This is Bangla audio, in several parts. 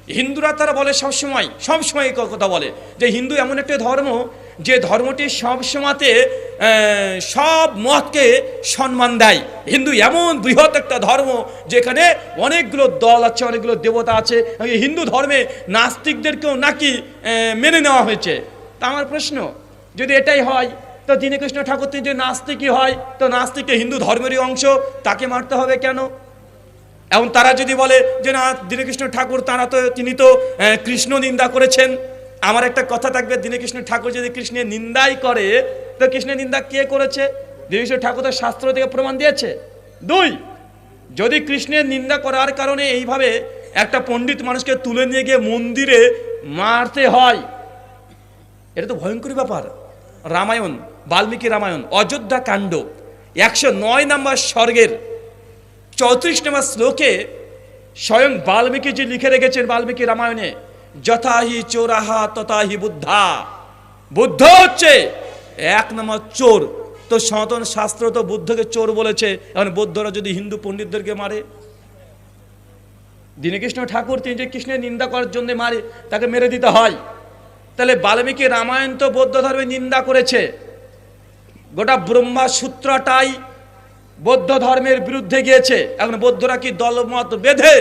হিন্দুরা তারা বলে সবসময় এই কথা বলে যে হিন্দু এমন একটা ধর্ম যে ধর্মটি সবসময়তে সব মতকে সম্মান দেয়। হিন্দু এমন বৃহৎ একটা ধর্ম যেখানে অনেকগুলো দল আছে, অনেকগুলো দেবতা আছে। হিন্দু ধর্মে নাস্তিকদেরকেও নাকি মেনে নেওয়া হয়েছে। তা আমার প্রশ্ন, যদি এটাই হয় তো দীনকৃষ্ণ ঠাকুর তিনি যদি নাস্তিকই হয় তো নাস্তিককে হিন্দু ধর্মেরই অংশ, তাকে মারতে হবে কেন? এবং তারা যদি বলে যে না দীনকৃষ্ণ ঠাকুর তিনি তো কৃষ্ণ নিন্দা করেছেন, আমার একটা কথা থাকবে, দীনকৃষ্ণ ঠাকুর যদি কৃষ্ণের নিন্দাই করে তো কৃষ্ণের নিন্দা কে করেছে? দীনকৃষ্ণ ঠাকুর তো শাস্ত্র থেকে প্রমাণ দিয়েছে। 2, যদি কৃষ্ণের নিন্দা করার কারণে এইভাবে একটা পণ্ডিত মানুষকে তুলে নিয়ে গিয়ে মন্দিরে মারতে হয়, এটা তো ভয়ঙ্কর ব্যাপার। রামায়ণ, বাল্মীকি রামায়ণ অযোধ্যা কাণ্ড 109 নম্বর স্বর্গের 34 নম্বর শ্লোকে স্বয়ং বাল্মীকি জি লিখে রেখেছেন বাল্মীকি রামায়ণে, যথাহি চোরাহা তথাহি বুদ্ধা। বুদ্ধ হচ্ছে 1 নম্বর চোর। তো সনাতন শাস্ত্র তো বুদ্ধকে চোর বলেছে, এখন বৌদ্ধরা যদি হিন্দু পণ্ডিতদেরকে মারে, দীনকৃষ্ণ ঠাকুর তিনি যে কৃষ্ণের নিন্দা করার জন্য মারে, তাকে মেরে দিতে হয়। তাহলে বাল্মীকি রামায়ণ তো বৌদ্ধ ধর্মের নিন্দা করেছে, গোটা ব্রহ্মা সূত্রটাই বৌদ্ধ ধর্মের বিরুদ্ধে গিয়েছে। এখন বৌদ্ধরা কি দলমত বেঁধে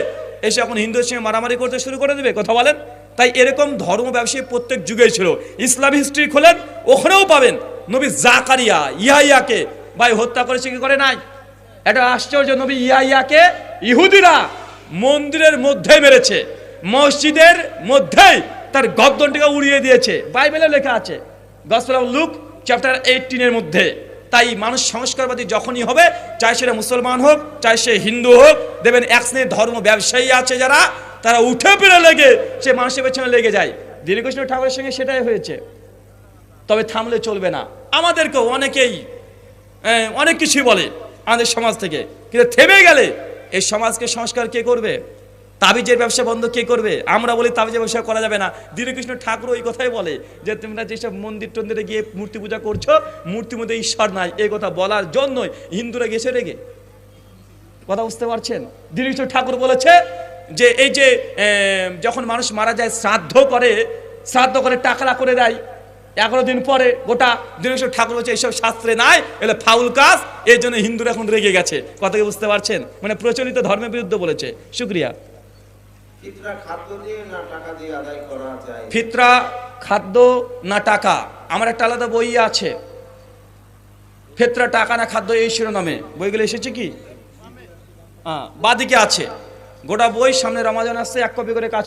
এসে এখন হিন্দুদের সঙ্গে মারামারি করতে শুরু করে দেবে? কথা বলেন। তাই এরকম ধর্ম ব্যবসায়ী প্রত্যেক যুগেই ছিল। ইসলাম হিস্ট্রি খোলেন, ওখানেও পাবেন নবী জাকারিয়া ইয়াহিয়াকে ভাই হত্যা করেছে কি করে নাই? এটা আশ্চর্য, নবী ইয়াহিয়াকে ইহুদিরা মন্দিরের মধ্যে মেরেছে, মসজিদের মধ্যেই তার গর্দনটাকে উড়িয়ে দিয়েছে, বাইবেলে লেখা আছে গসপেল অফ লুক চ্যাপ্টার 18 মধ্যে। তাই মানুষ সংস্কারবাদী যখনই হবে, চাই সেটা মুসলমান হোক চাই সে হিন্দু হোক, দেবেন এক শ্রেণীর ধর্ম ব্যবসায়ী আছে যারা তারা উঠে পেরে লেগে সে মানুষের পেছনে লেগে যায়। দীনকৃষ্ণ ঠাকুরের সঙ্গে সেটাই হয়েছে। তবে থামলে চলবে না। আমাদেরকেও অনেকেই অনেক কিছুই বলে আমাদের সমাজ থেকে, কিন্তু থেমে গেলে এই সমাজকে সংস্কার কে করবে? তাবিজের ব্যবসা বন্ধ কে করবে? আমরা বলি তাবিজের ব্যবসা করা যাবে না, দীনকৃষ্ণ ঠাকুর ওই কথাই বলে যে তোমরা যেসব মন্দির টন্দিরে গিয়ে মূর্তি পূজা করছো, মূর্তির মধ্যে ঈশ্বর নাই, এই কথা বলার জন্যই হিন্দুরা গেছে রেগে। কথা বুঝতে পারছেন? দীনকৃষ্ণ ঠাকুর বলেছে যে এই যে যখন মানুষ মারা যায় শ্রাদ্ধ করে টাকরা করে দেয়, 11 দিন পরে গোটা দীনকৃষ্ণ ঠাকুর বলছে এইসব শাস্ত্রে নাই, এগুলো ফাউল কাজ, এই জন্য হিন্দুরা এখন রেগে গেছে। কথা কি বুঝতে পারছেন? মানে প্রচলিত ধর্মের বিরুদ্ধে বলেছে। শুক্রিয়া। ফিতরা খাদ্য না টাকা, আমার একটা আলাদা বই আছে, ফিতরা টাকা না খাদ্য, এই শিরোনামে বইগুলো এসেছে কি? বাদিকে আছে গোটা বই, সামনে রমাজান আসছে, 1 কপি করে কাজ